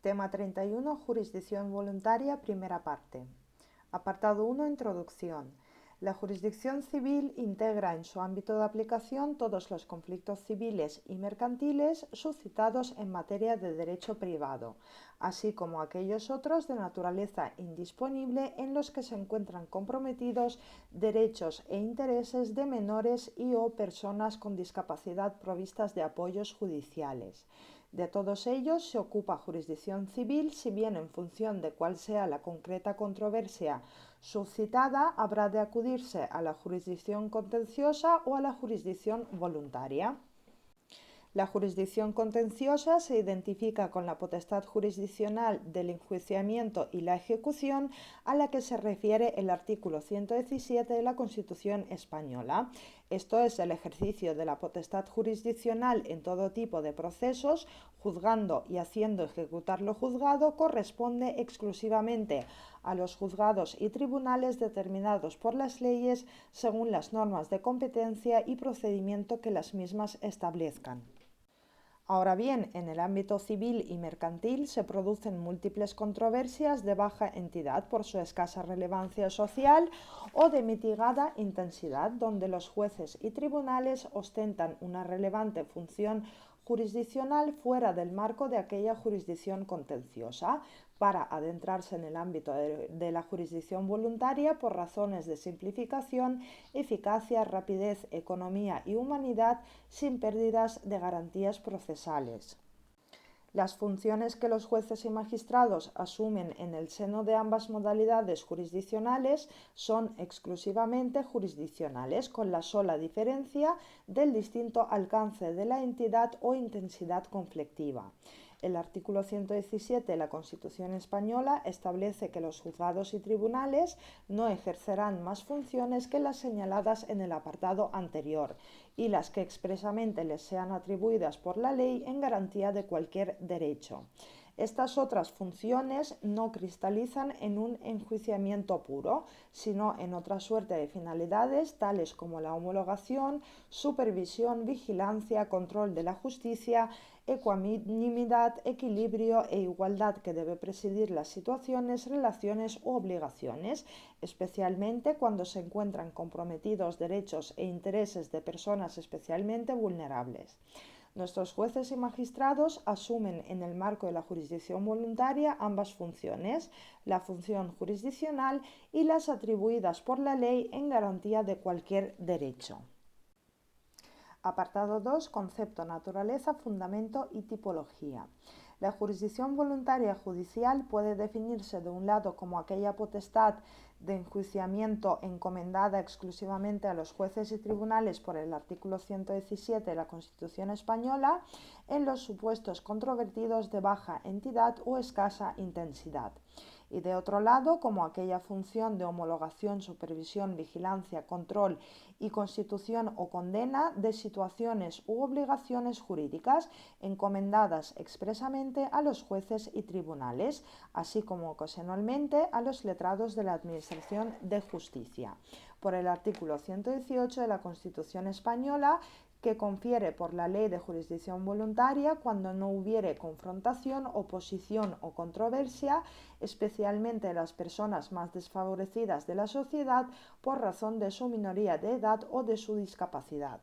Tema 31. Jurisdicción voluntaria, primera parte. Apartado 1. Introducción. La jurisdicción civil integra en su ámbito de aplicación todos los conflictos civiles y mercantiles suscitados en materia de derecho privado, así como aquellos otros de naturaleza indisponible en los que se encuentran comprometidos derechos e intereses de menores y o personas con discapacidad provistas de apoyos judiciales. De todos ellos se ocupa jurisdicción civil, si bien en función de cuál sea la concreta controversia suscitada, habrá de acudirse a la jurisdicción contenciosa o a la jurisdicción voluntaria. La jurisdicción contenciosa se identifica con la potestad jurisdiccional del enjuiciamiento y la ejecución a la que se refiere el artículo 117 de la Constitución española. Esto es el ejercicio de la potestad jurisdiccional en todo tipo de procesos, juzgando y haciendo ejecutar lo juzgado, corresponde exclusivamente a los juzgados y tribunales determinados por las leyes según las normas de competencia y procedimiento que las mismas establezcan. Ahora bien, en el ámbito civil y mercantil se producen múltiples controversias de baja entidad por su escasa relevancia social o de mitigada intensidad, donde los jueces y tribunales ostentan una relevante función jurisdiccional fuera del marco de aquella jurisdicción contenciosa, para adentrarse en el ámbito de la jurisdicción voluntaria por razones de simplificación, eficacia, rapidez, economía y humanidad, sin pérdidas de garantías procesales. Las funciones que los jueces y magistrados asumen en el seno de ambas modalidades jurisdiccionales son exclusivamente jurisdiccionales, con la sola diferencia del distinto alcance de la entidad o intensidad conflictiva. El artículo 117 de la Constitución española establece que los juzgados y tribunales no ejercerán más funciones que las señaladas en el apartado anterior y las que expresamente les sean atribuidas por la ley en garantía de cualquier derecho. Estas otras funciones no cristalizan en un enjuiciamiento puro, sino en otra suerte de finalidades, tales como la homologación, supervisión, vigilancia, control de la justicia, ecuanimidad, equilibrio e igualdad que debe presidir las situaciones, relaciones u obligaciones, especialmente cuando se encuentran comprometidos derechos e intereses de personas especialmente vulnerables. Nuestros jueces y magistrados asumen en el marco de la jurisdicción voluntaria ambas funciones, la función jurisdiccional y las atribuidas por la ley en garantía de cualquier derecho. Apartado 2. Concepto, naturaleza, fundamento y tipología. La jurisdicción voluntaria judicial puede definirse de un lado como aquella potestad de enjuiciamiento encomendada exclusivamente a los jueces y tribunales por el artículo 117 de la Constitución española en los supuestos controvertidos de baja entidad o escasa intensidad, y de otro lado como aquella función de homologación, supervisión, vigilancia, control y constitución o condena de situaciones u obligaciones jurídicas encomendadas expresamente a los jueces y tribunales, así como ocasionalmente a los letrados de la Administración de Justicia, por el artículo 118 de la Constitución española, que confiere por la ley de jurisdicción voluntaria cuando no hubiere confrontación, oposición o controversia, especialmente de las personas más desfavorecidas de la sociedad por razón de su minoría de edad o de su discapacidad.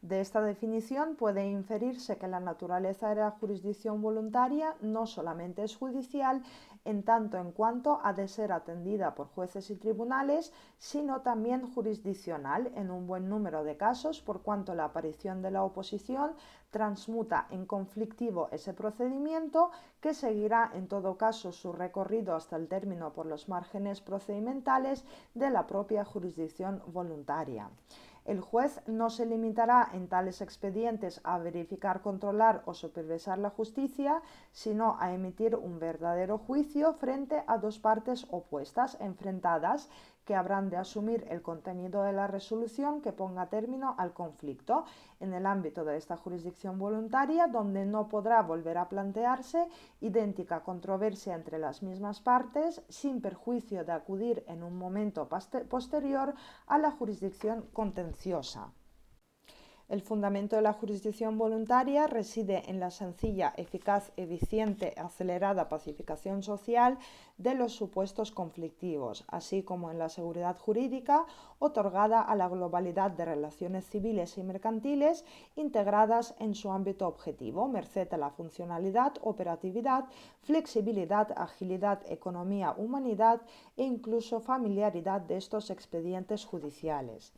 De esta definición puede inferirse que la naturaleza de la jurisdicción voluntaria no solamente es judicial, en tanto en cuanto ha de ser atendida por jueces y tribunales, sino también jurisdiccional en un buen número de casos, por cuanto la aparición de la oposición transmuta en conflictivo ese procedimiento, que seguirá en todo caso su recorrido hasta el término por los márgenes procedimentales de la propia jurisdicción voluntaria. El juez no se limitará en tales expedientes a verificar, controlar o supervisar la justicia, sino a emitir un verdadero juicio frente a dos partes opuestas, enfrentadas, que habrán de asumir el contenido de la resolución que ponga término al conflicto en el ámbito de esta jurisdicción voluntaria, donde no podrá volver a plantearse idéntica controversia entre las mismas partes, sin perjuicio de acudir en un momento posterior a la jurisdicción contenciosa. El fundamento de la jurisdicción voluntaria reside en la sencilla, eficaz, eficiente, acelerada pacificación social de los supuestos conflictivos, así como en la seguridad jurídica otorgada a la globalidad de relaciones civiles y mercantiles integradas en su ámbito objetivo, merced a la funcionalidad, operatividad, flexibilidad, agilidad, economía, humanidad e incluso familiaridad de estos expedientes judiciales.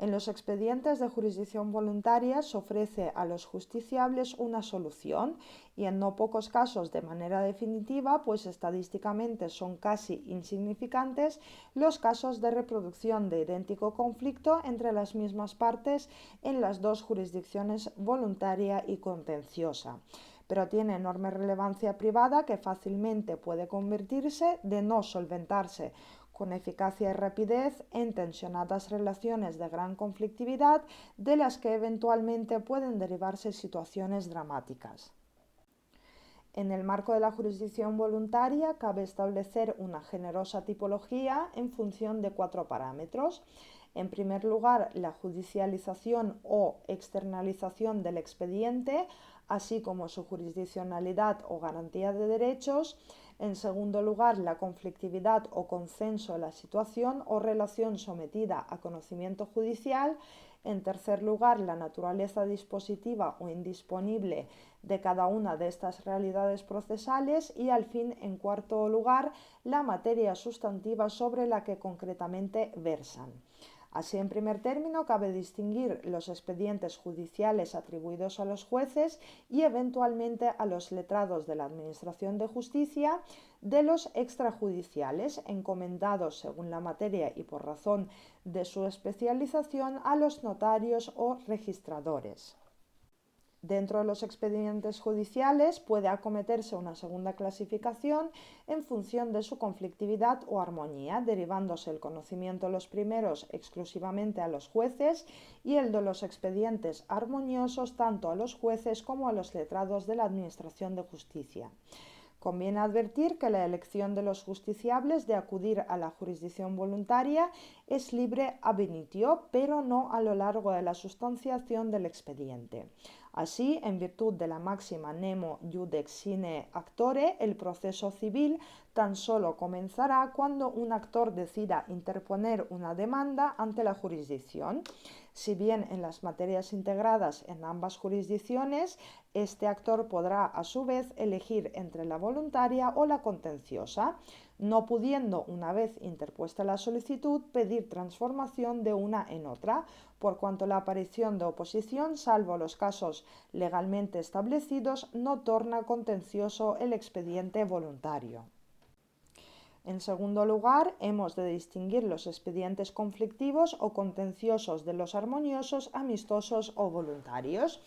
En los expedientes de jurisdicción voluntaria se ofrece a los justiciables una solución y en no pocos casos de manera definitiva, pues estadísticamente son casi insignificantes los casos de reproducción de idéntico conflicto entre las mismas partes en las dos jurisdicciones voluntaria y contenciosa, pero tiene enorme relevancia privada que fácilmente puede convertirse, de no solventarse con eficacia y rapidez, en tensionadas relaciones de gran conflictividad de las que eventualmente pueden derivarse situaciones dramáticas. En el marco de la jurisdicción voluntaria cabe establecer una generosa tipología en función de 4 parámetros. En primer lugar, la judicialización o externalización del expediente, así como su jurisdiccionalidad o garantía de derechos. En segundo lugar, la conflictividad o consenso de la situación o relación sometida a conocimiento judicial. En tercer lugar, la naturaleza dispositiva o indisponible de cada una de estas realidades procesales y, al fin, en cuarto lugar, la materia sustantiva sobre la que concretamente versan. Así, en primer término, cabe distinguir los expedientes judiciales atribuidos a los jueces y eventualmente a los letrados de la Administración de Justicia de los extrajudiciales, encomendados según la materia y por razón de su especialización a los notarios o registradores. Dentro de los expedientes judiciales puede acometerse una segunda clasificación en función de su conflictividad o armonía, derivándose el conocimiento de los primeros exclusivamente a los jueces y el de los expedientes armoniosos tanto a los jueces como a los letrados de la Administración de Justicia. Conviene advertir que la elección de los justiciables de acudir a la jurisdicción voluntaria es libre ab initio, pero no a lo largo de la sustanciación del expediente. Así, en virtud de la máxima nemo iudex sine actore, el proceso civil tan solo comenzará cuando un actor decida interponer una demanda ante la jurisdicción. Si bien en las materias integradas en ambas jurisdicciones, este actor podrá a su vez elegir entre la voluntaria o la contenciosa, no pudiendo, una vez interpuesta la solicitud, pedir transformación de una en otra, por cuanto la aparición de oposición, salvo los casos legalmente establecidos, no torna contencioso el expediente voluntario. En segundo lugar, hemos de distinguir los expedientes conflictivos o contenciosos de los armoniosos, amistosos o voluntarios,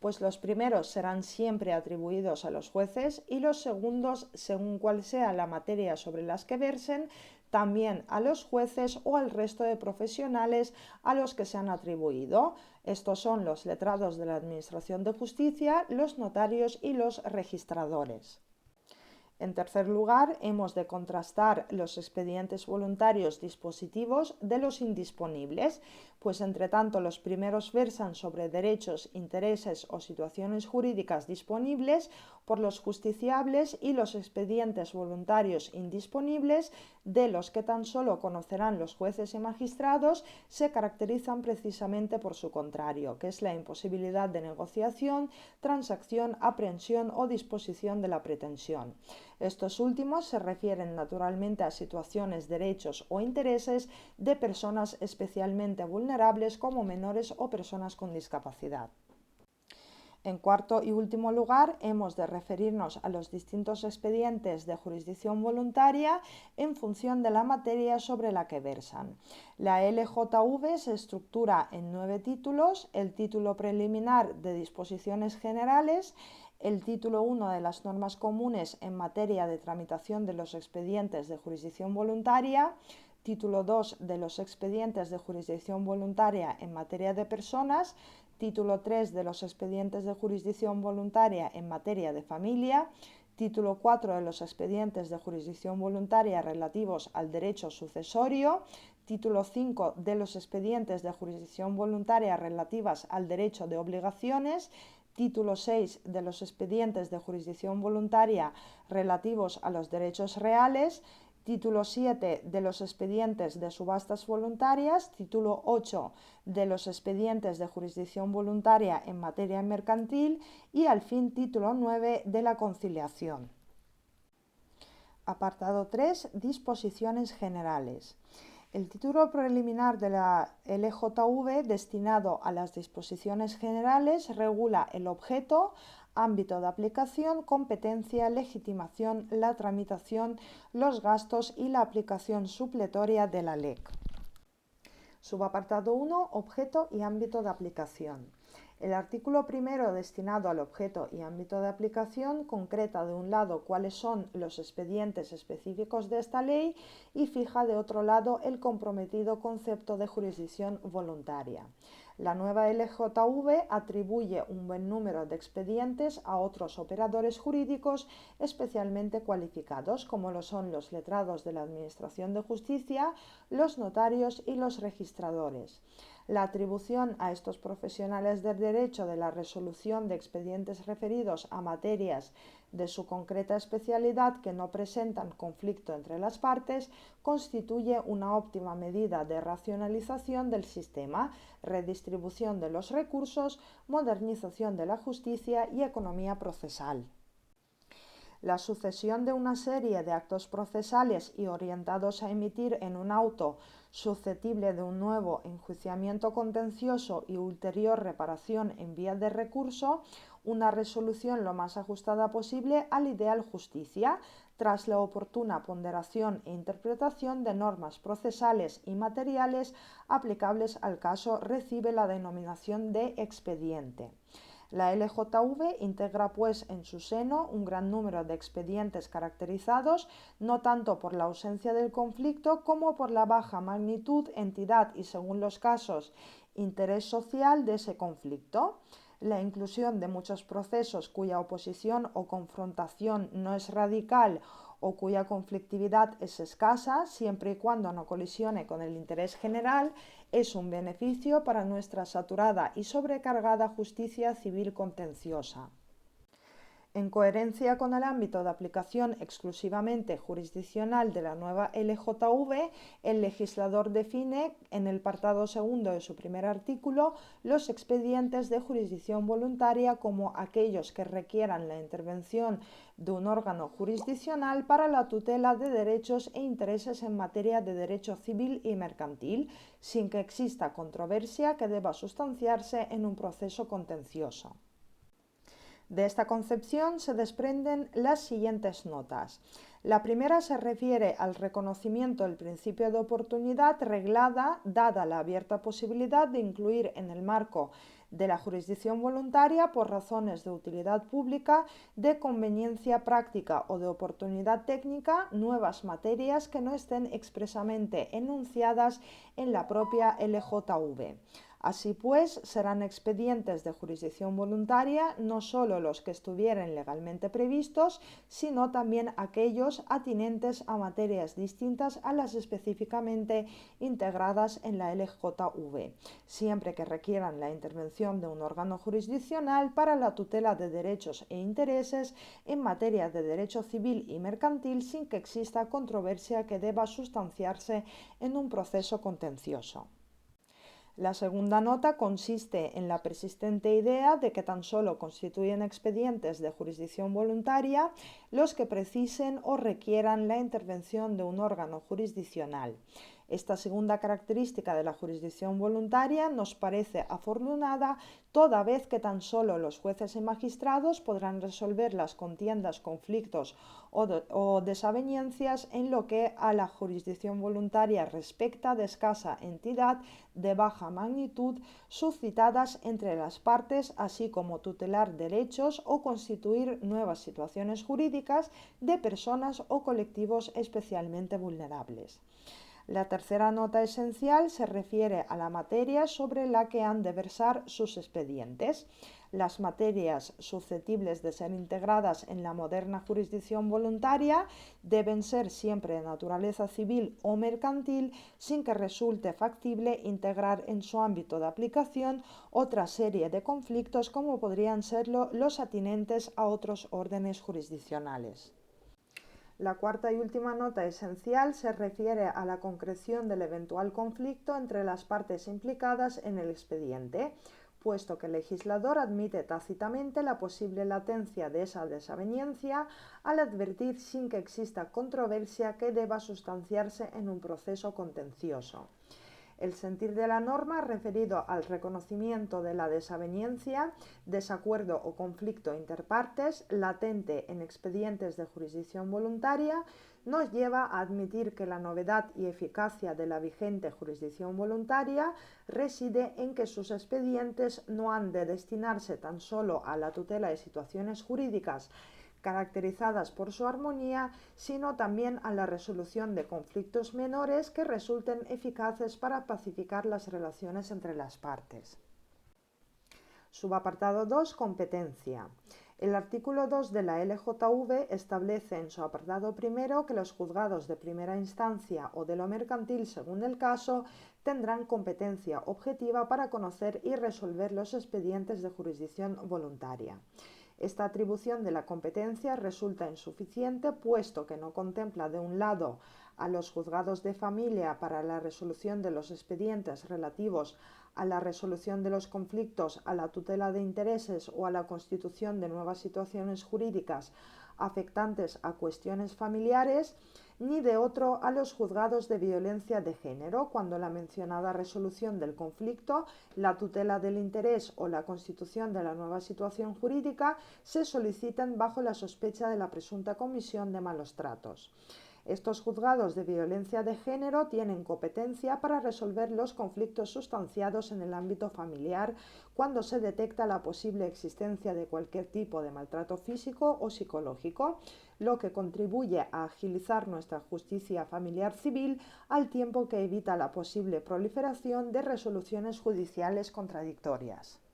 pues los primeros serán siempre atribuidos a los jueces y los segundos, según cual sea la materia sobre las que versen, también a los jueces o al resto de profesionales a los que se han atribuido. Estos son los letrados de la Administración de Justicia, los notarios y los registradores. En tercer lugar, hemos de contrastar los expedientes voluntarios dispositivos de los indisponibles, pues entre tanto los primeros versan sobre derechos, intereses o situaciones jurídicas disponibles por los justiciables y los expedientes voluntarios indisponibles, de los que tan solo conocerán los jueces y magistrados, se caracterizan precisamente por su contrario, que es la imposibilidad de negociación, transacción, aprehensión o disposición de la pretensión. Estos últimos se refieren naturalmente a situaciones, derechos o intereses de personas especialmente vulnerables como menores o personas con discapacidad. En cuarto y último lugar, hemos de referirnos a los distintos expedientes de jurisdicción voluntaria en función de la materia sobre la que versan. La LJV se estructura en 9 títulos: el título preliminar de disposiciones generales, el título 1 de las normas comunes en materia de tramitación de los expedientes de jurisdicción voluntaria, título 2 de los expedientes de jurisdicción voluntaria en materia de personas, título 3 de los expedientes de jurisdicción voluntaria en materia de familia, título 4 de los expedientes de jurisdicción voluntaria relativos al derecho sucesorio, Título 5 de los expedientes de jurisdicción voluntaria relativas al derecho de obligaciones. Título 6 de los expedientes de jurisdicción voluntaria relativos a los derechos reales. Título 7 de los expedientes de subastas voluntarias. Título 8 de los expedientes de jurisdicción voluntaria en materia mercantil. Y al fin, título 9 de la conciliación. Apartado 3. Disposiciones generales. El título preliminar de la LJV, destinado a las disposiciones generales, regula el objeto, ámbito de aplicación, competencia, legitimación, la tramitación, los gastos y la aplicación supletoria de la LEC. Subapartado 1. Objeto y ámbito de aplicación. El artículo primero, destinado al objeto y ámbito de aplicación, concreta de un lado cuáles son los expedientes específicos de esta ley y fija de otro lado el comprometido concepto de jurisdicción voluntaria. La nueva LJV atribuye un buen número de expedientes a otros operadores jurídicos especialmente cualificados, como lo son los letrados de la Administración de Justicia, los notarios y los registradores. La atribución a estos profesionales del derecho de la resolución de expedientes referidos a materias de su concreta especialidad que no presentan conflicto entre las partes constituye una óptima medida de racionalización del sistema, redistribución de los recursos, modernización de la justicia y economía procesal. La sucesión de una serie de actos procesales y orientados a emitir en un auto susceptible de un nuevo enjuiciamiento contencioso y ulterior reparación en vía de recurso, una resolución lo más ajustada posible al ideal justicia, tras la oportuna ponderación e interpretación de normas procesales y materiales aplicables al caso, recibe la denominación de expediente. La LJV integra pues en su seno un gran número de expedientes caracterizados no tanto por la ausencia del conflicto como por la baja magnitud, entidad y, según los casos, interés social de ese conflicto. La inclusión de muchos procesos cuya oposición o confrontación no es radical o cuya conflictividad es escasa, siempre y cuando no colisione con el interés general, es un beneficio para nuestra saturada y sobrecargada justicia civil contenciosa. En coherencia con el ámbito de aplicación exclusivamente jurisdiccional de la nueva LJV, el legislador define en el apartado segundo de su primer artículo los expedientes de jurisdicción voluntaria como aquellos que requieran la intervención de un órgano jurisdiccional para la tutela de derechos e intereses en materia de derecho civil y mercantil, sin que exista controversia que deba sustanciarse en un proceso contencioso. De esta concepción se desprenden las siguientes notas. La primera se refiere al reconocimiento del principio de oportunidad reglada, dada la abierta posibilidad de incluir en el marco de la jurisdicción voluntaria, por razones de utilidad pública, de conveniencia práctica o de oportunidad técnica, nuevas materias que no estén expresamente enunciadas en la propia LJV. Así pues, serán expedientes de jurisdicción voluntaria no solo los que estuvieren legalmente previstos, sino también aquellos atinentes a materias distintas a las específicamente integradas en la LJV, siempre que requieran la intervención de un órgano jurisdiccional para la tutela de derechos e intereses en materia de derecho civil y mercantil, sin que exista controversia que deba sustanciarse en un proceso contencioso. La segunda nota consiste en la persistente idea de que tan solo constituyen expedientes de jurisdicción voluntaria los que precisen o requieran la intervención de un órgano jurisdiccional. Esta segunda característica de la jurisdicción voluntaria nos parece afortunada, toda vez que tan solo los jueces y magistrados podrán resolver las contiendas, conflictos o desavenencias en lo que a la jurisdicción voluntaria respecta de escasa entidad, de baja magnitud, suscitadas entre las partes, así como tutelar derechos o constituir nuevas situaciones jurídicas de personas o colectivos especialmente vulnerables. La tercera nota esencial se refiere a la materia sobre la que han de versar sus expedientes. las materias susceptibles de ser integradas en la moderna jurisdicción voluntaria deben ser siempre de naturaleza civil o mercantil, sin que resulte factible integrar en su ámbito de aplicación otra serie de conflictos como podrían serlo los atinentes a otros órdenes jurisdiccionales. La cuarta y última nota esencial se refiere a la concreción del eventual conflicto entre las partes implicadas en el expediente, puesto que el legislador admite tácitamente la posible latencia de esa desaveniencia al advertir sin que exista controversia que deba sustanciarse en un proceso contencioso. El sentir de la norma referido al reconocimiento de la desaveniencia, desacuerdo o conflicto interpartes latente en expedientes de jurisdicción voluntaria nos lleva a admitir que la novedad y eficacia de la vigente jurisdicción voluntaria reside en que sus expedientes no han de destinarse tan solo a la tutela de situaciones jurídicas caracterizadas por su armonía, sino también a la resolución de conflictos menores que resulten eficaces para pacificar las relaciones entre las partes. Subapartado 2. Competencia. El artículo 2 de la LJV establece en su apartado primero que los juzgados de primera instancia o de lo mercantil, según el caso, tendrán competencia objetiva para conocer y resolver los expedientes de jurisdicción voluntaria. Esta atribución de la competencia resulta insuficiente, puesto que no contempla, de un lado, a los juzgados de familia para la resolución de los expedientes relativos a la resolución de los conflictos, a la tutela de intereses o a la constitución de nuevas situaciones jurídicas afectantes a cuestiones familiares, ni de otro a los juzgados de violencia de género, cuando la mencionada resolución del conflicto, la tutela del interés o la constitución de la nueva situación jurídica se soliciten bajo la sospecha de la presunta comisión de malos tratos. Estos juzgados de violencia de género tienen competencia para resolver los conflictos sustanciados en el ámbito familiar cuando se detecta la posible existencia de cualquier tipo de maltrato físico o psicológico, lo que contribuye a agilizar nuestra justicia familiar civil al tiempo que evita la posible proliferación de resoluciones judiciales contradictorias.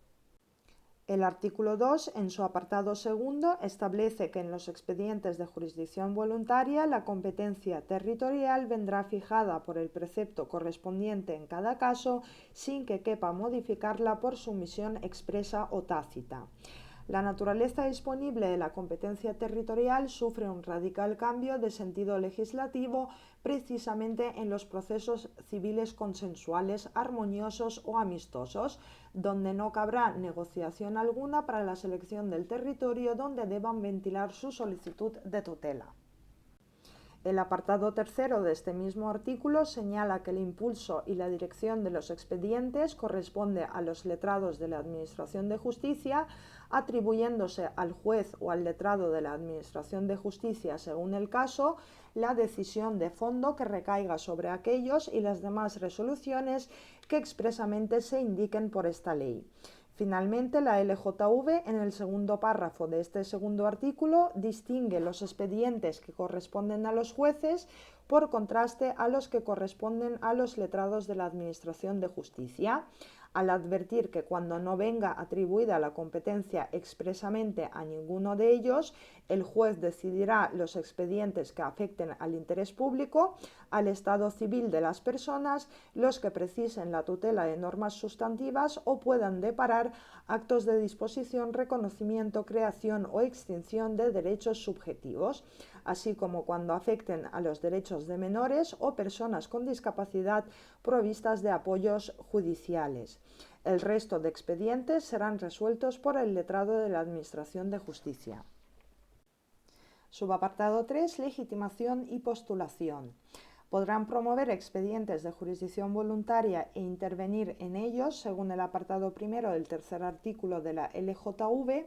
El artículo 2, en su apartado segundo, establece que en los expedientes de jurisdicción voluntaria la competencia territorial vendrá fijada por el precepto correspondiente en cada caso, sin que quepa modificarla por sumisión expresa o tácita. La naturaleza disponible de la competencia territorial sufre un radical cambio de sentido legislativo precisamente en los procesos civiles consensuales, armoniosos o amistosos, donde no cabrá negociación alguna para la selección del territorio donde deban ventilar su solicitud de tutela. El apartado tercero de este mismo artículo señala que el impulso y la dirección de los expedientes corresponde a los letrados de la Administración de Justicia, atribuyéndose al juez o al letrado de la Administración de Justicia, según el caso, la decisión de fondo que recaiga sobre aquellos y las demás resoluciones que expresamente se indiquen por esta ley. Finalmente, la LJV, en el segundo párrafo de este segundo artículo, distingue los expedientes que corresponden a los jueces por contraste a los que corresponden a los letrados de la Administración de Justicia, al advertir que cuando no venga atribuida la competencia expresamente a ninguno de ellos, el juez decidirá los expedientes que afecten al interés público, al estado civil de las personas, los que precisen la tutela de normas sustantivas o puedan deparar actos de disposición, reconocimiento, creación o extinción de derechos subjetivos, así como cuando afecten a los derechos de menores o personas con discapacidad provistas de apoyos judiciales. El resto de expedientes serán resueltos por el letrado de la Administración de Justicia. Subapartado 3. Legitimación y postulación. Podrán promover expedientes de jurisdicción voluntaria e intervenir en ellos, según el apartado primero del tercer artículo de la LJV,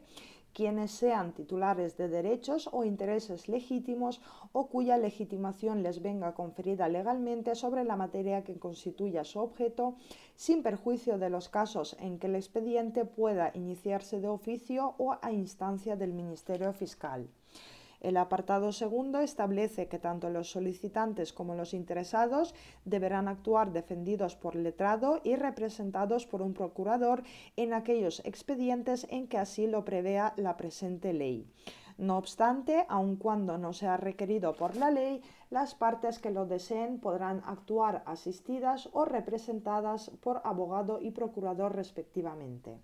quienes sean titulares de derechos o intereses legítimos o cuya legitimación les venga conferida legalmente sobre la materia que constituya su objeto, sin perjuicio de los casos en que el expediente pueda iniciarse de oficio o a instancia del Ministerio Fiscal. El apartado segundo establece que tanto los solicitantes como los interesados deberán actuar defendidos por letrado y representados por un procurador en aquellos expedientes en que así lo prevea la presente ley. No obstante, aun cuando no sea requerido por la ley, las partes que lo deseen podrán actuar asistidas o representadas por abogado y procurador respectivamente.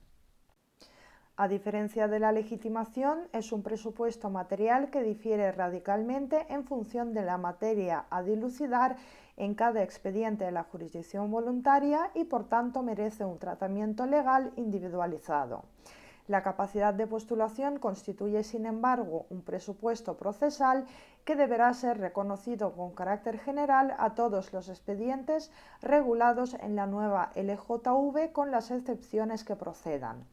A diferencia de la legitimación, es un presupuesto material que difiere radicalmente en función de la materia a dilucidar en cada expediente de la jurisdicción voluntaria y por tanto merece un tratamiento legal individualizado. La capacidad de postulación constituye, sin embargo, un presupuesto procesal que deberá ser reconocido con carácter general a todos los expedientes regulados en la nueva LJV con las excepciones que procedan.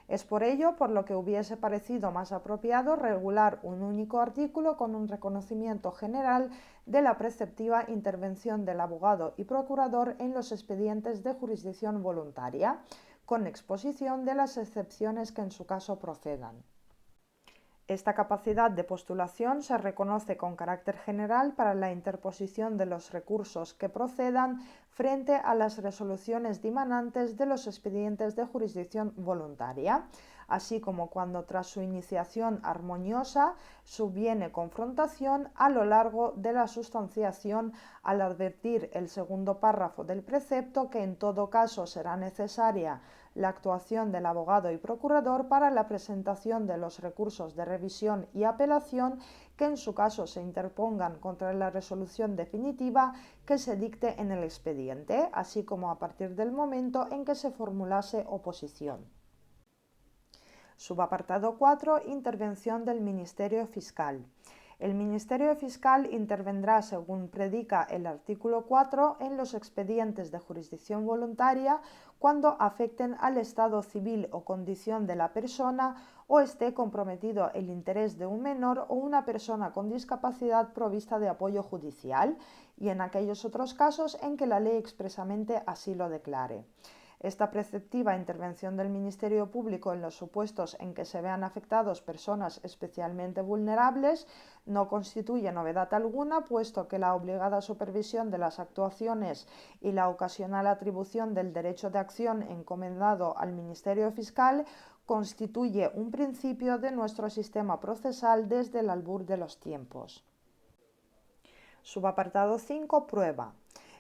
Es por ello por lo que hubiese parecido más apropiado regular un único artículo con un reconocimiento general de la preceptiva intervención del abogado y procurador en los expedientes de jurisdicción voluntaria, con exposición de las excepciones que en su caso procedan. Esta capacidad de postulación se reconoce con carácter general para la interposición de los recursos que procedan frente a las resoluciones dimanantes de los expedientes de jurisdicción voluntaria, así como cuando tras su iniciación armoniosa subviene confrontación a lo largo de la sustanciación al advertir el segundo párrafo del precepto que en todo caso será necesaria la actuación del abogado y procurador para la presentación de los recursos de revisión y apelación que en su caso se interpongan contra la resolución definitiva que se dicte en el expediente, así como a partir del momento en que se formulase oposición. Subapartado 4. Intervención del Ministerio Fiscal. El Ministerio Fiscal intervendrá, según predica el artículo 4, en los expedientes de jurisdicción voluntaria cuando afecten al estado civil o condición de la persona o esté comprometido el interés de un menor o una persona con discapacidad provista de apoyo judicial y en aquellos otros casos en que la ley expresamente así lo declare. Esta preceptiva intervención del Ministerio Público en los supuestos en que se vean afectados personas especialmente vulnerables no constituye novedad alguna, puesto que la obligada supervisión de las actuaciones y la ocasional atribución del derecho de acción encomendado al Ministerio Fiscal constituye un principio de nuestro sistema procesal desde el albur de los tiempos. Subapartado 5. Prueba.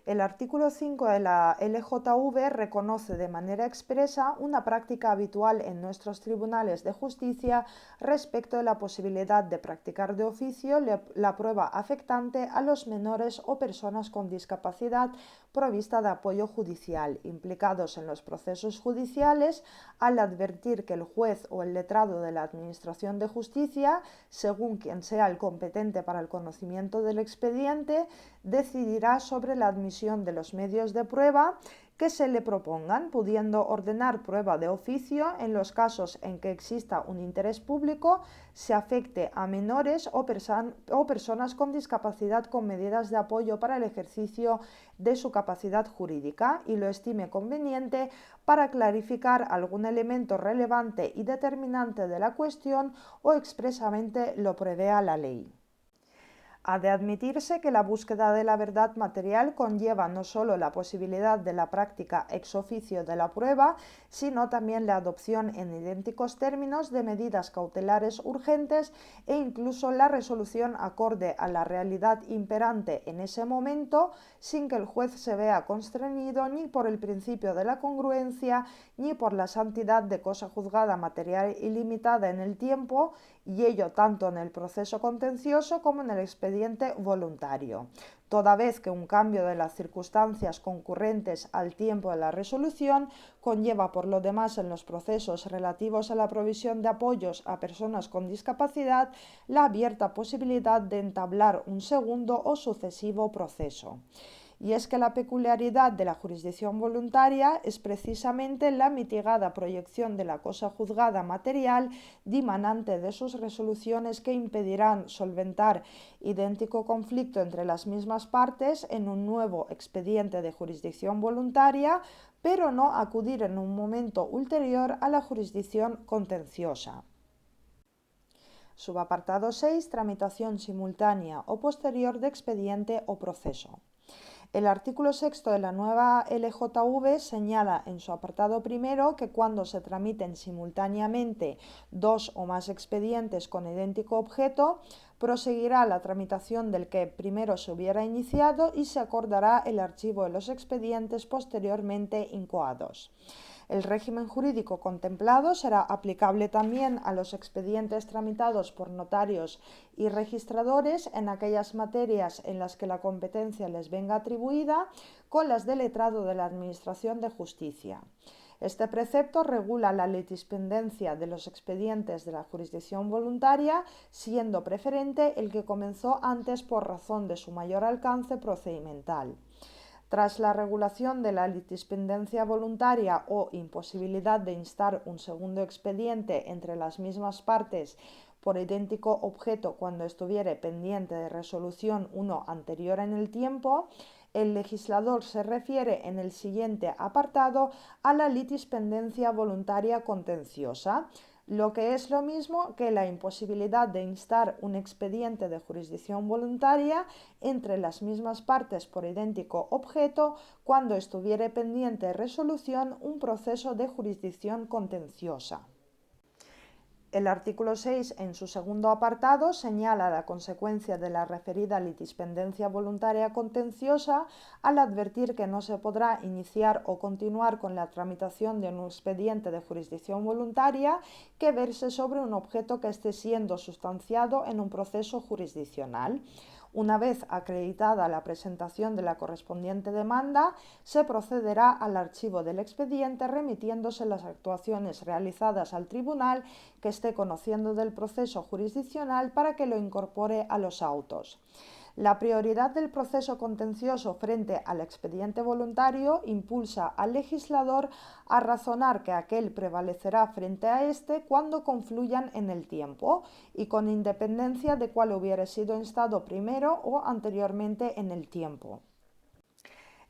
El artículo 5 de la LJV reconoce de manera expresa una práctica habitual en nuestros tribunales de justicia respecto de la posibilidad de practicar de oficio la prueba afectante a los menores o personas con discapacidad provista de apoyo judicial implicados en los procesos judiciales al advertir que el juez o el letrado de la Administración de Justicia, según quien sea el competente para el conocimiento del expediente, decidirá sobre la admisión de los medios de prueba que se le propongan, pudiendo ordenar prueba de oficio en los casos en que exista un interés público, se afecte a menores o personas con discapacidad con medidas de apoyo para el ejercicio de su capacidad jurídica y lo estime conveniente para clarificar algún elemento relevante y determinante de la cuestión o expresamente lo prevea la ley. Ha de admitirse que la búsqueda de la verdad material conlleva no solo la posibilidad de la práctica ex oficio de la prueba, sino también la adopción en idénticos términos de medidas cautelares urgentes e incluso la resolución acorde a la realidad imperante en ese momento, sin que el juez se vea constreñido ni por el principio de la congruencia ni por la santidad de cosa juzgada material ilimitada en el tiempo, y ello tanto en el proceso contencioso como en el expediente voluntario, toda vez que un cambio de las circunstancias concurrentes al tiempo de la resolución conlleva por lo demás en los procesos relativos a la provisión de apoyos a personas con discapacidad la abierta posibilidad de entablar un segundo o sucesivo proceso. Y es que la peculiaridad de la jurisdicción voluntaria es precisamente la mitigada proyección de la cosa juzgada material dimanante de sus resoluciones que impedirán solventar idéntico conflicto entre las mismas partes en un nuevo expediente de jurisdicción voluntaria, pero no acudir en un momento ulterior a la jurisdicción contenciosa. Subapartado 6. Tramitación simultánea o posterior de expediente o proceso. El artículo 6 de la nueva LJV señala en su apartado primero que cuando se tramiten simultáneamente dos o más expedientes con idéntico objeto, proseguirá la tramitación del que primero se hubiera iniciado y se acordará el archivo de los expedientes posteriormente incoados. El régimen jurídico contemplado será aplicable también a los expedientes tramitados por notarios y registradores en aquellas materias en las que la competencia les venga atribuida, con las de letrado de la Administración de Justicia. Este precepto regula la litispendencia de los expedientes de la jurisdicción voluntaria, siendo preferente el que comenzó antes por razón de su mayor alcance procedimental. Tras la regulación de la litispendencia voluntaria o imposibilidad de instar un segundo expediente entre las mismas partes por idéntico objeto cuando estuviere pendiente de resolución uno anterior en el tiempo, el legislador se refiere en el siguiente apartado a la litispendencia voluntaria contenciosa, lo que es lo mismo que la imposibilidad de instar un expediente de jurisdicción voluntaria entre las mismas partes por idéntico objeto cuando estuviere pendiente de resolución un proceso de jurisdicción contenciosa. El artículo 6, en su segundo apartado, señala la consecuencia de la referida litispendencia voluntaria contenciosa al advertir que no se podrá iniciar o continuar con la tramitación de un expediente de jurisdicción voluntaria que verse sobre un objeto que esté siendo sustanciado en un proceso jurisdiccional. Una vez acreditada la presentación de la correspondiente demanda, se procederá al archivo del expediente remitiéndose las actuaciones realizadas al tribunal que esté conociendo del proceso jurisdiccional para que lo incorpore a los autos. La prioridad del proceso contencioso frente al expediente voluntario impulsa al legislador a razonar que aquel prevalecerá frente a éste cuando confluyan en el tiempo y con independencia de cuál hubiere sido instado primero o anteriormente en el tiempo.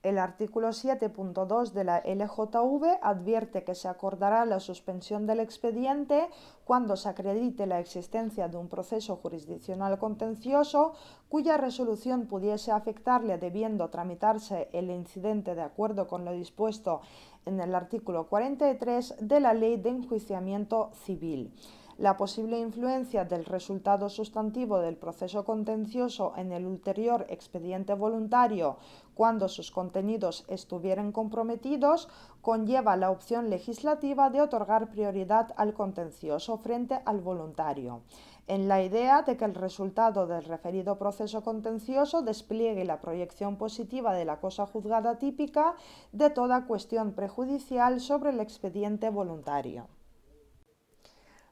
El artículo 7.2 de la LJV advierte que se acordará la suspensión del expediente cuando se acredite la existencia de un proceso jurisdiccional contencioso cuya resolución pudiese afectarle debiendo tramitarse el incidente de acuerdo con lo dispuesto en el artículo 43 de la Ley de Enjuiciamiento Civil. La posible influencia del resultado sustantivo del proceso contencioso en el ulterior expediente voluntario cuando sus contenidos estuvieren comprometidos conlleva la opción legislativa de otorgar prioridad al contencioso frente al voluntario, en la idea de que el resultado del referido proceso contencioso despliegue la proyección positiva de la cosa juzgada típica de toda cuestión prejudicial sobre el expediente voluntario.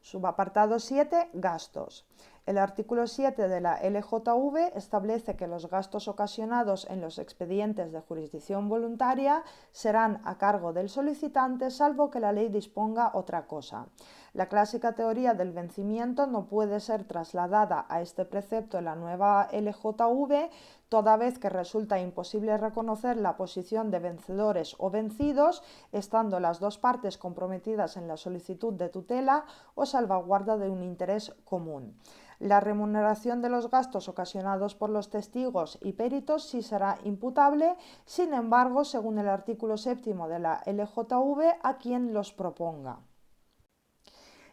Subapartado 7. Gastos. El artículo 7 de la LJV establece que los gastos ocasionados en los expedientes de jurisdicción voluntaria serán a cargo del solicitante, salvo que la ley disponga otra cosa. La clásica teoría del vencimiento no puede ser trasladada a este precepto en la nueva LJV, toda vez que resulta imposible reconocer la posición de vencedores o vencidos, estando las dos partes comprometidas en la solicitud de tutela o salvaguarda de un interés común. La remuneración de los gastos ocasionados por los testigos y peritos sí será imputable, sin embargo, según el artículo 7 de la LJV, a quien los proponga.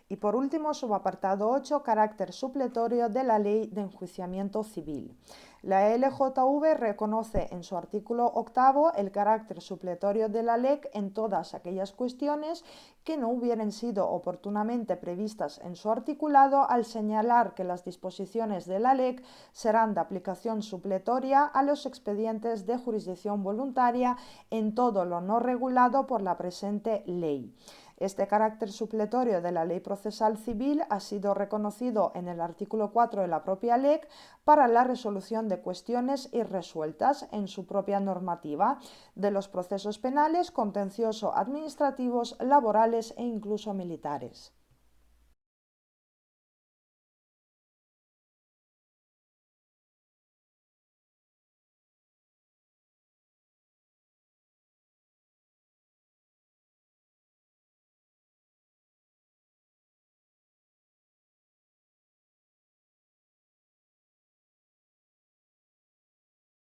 Y por último, subapartado 8, carácter supletorio de la Ley de Enjuiciamiento Civil. La LJV reconoce en su artículo 8 el carácter supletorio de la LEC en todas aquellas cuestiones que no hubieran sido oportunamente previstas en su articulado, al señalar que las disposiciones de la LEC serán de aplicación supletoria a los expedientes de jurisdicción voluntaria en todo lo no regulado por la presente ley. Este carácter supletorio de la Ley Procesal Civil ha sido reconocido en el artículo 4 de la propia LEC para la resolución de cuestiones irresueltas en su propia normativa de los procesos penales, contencioso-administrativos, laborales e incluso militares.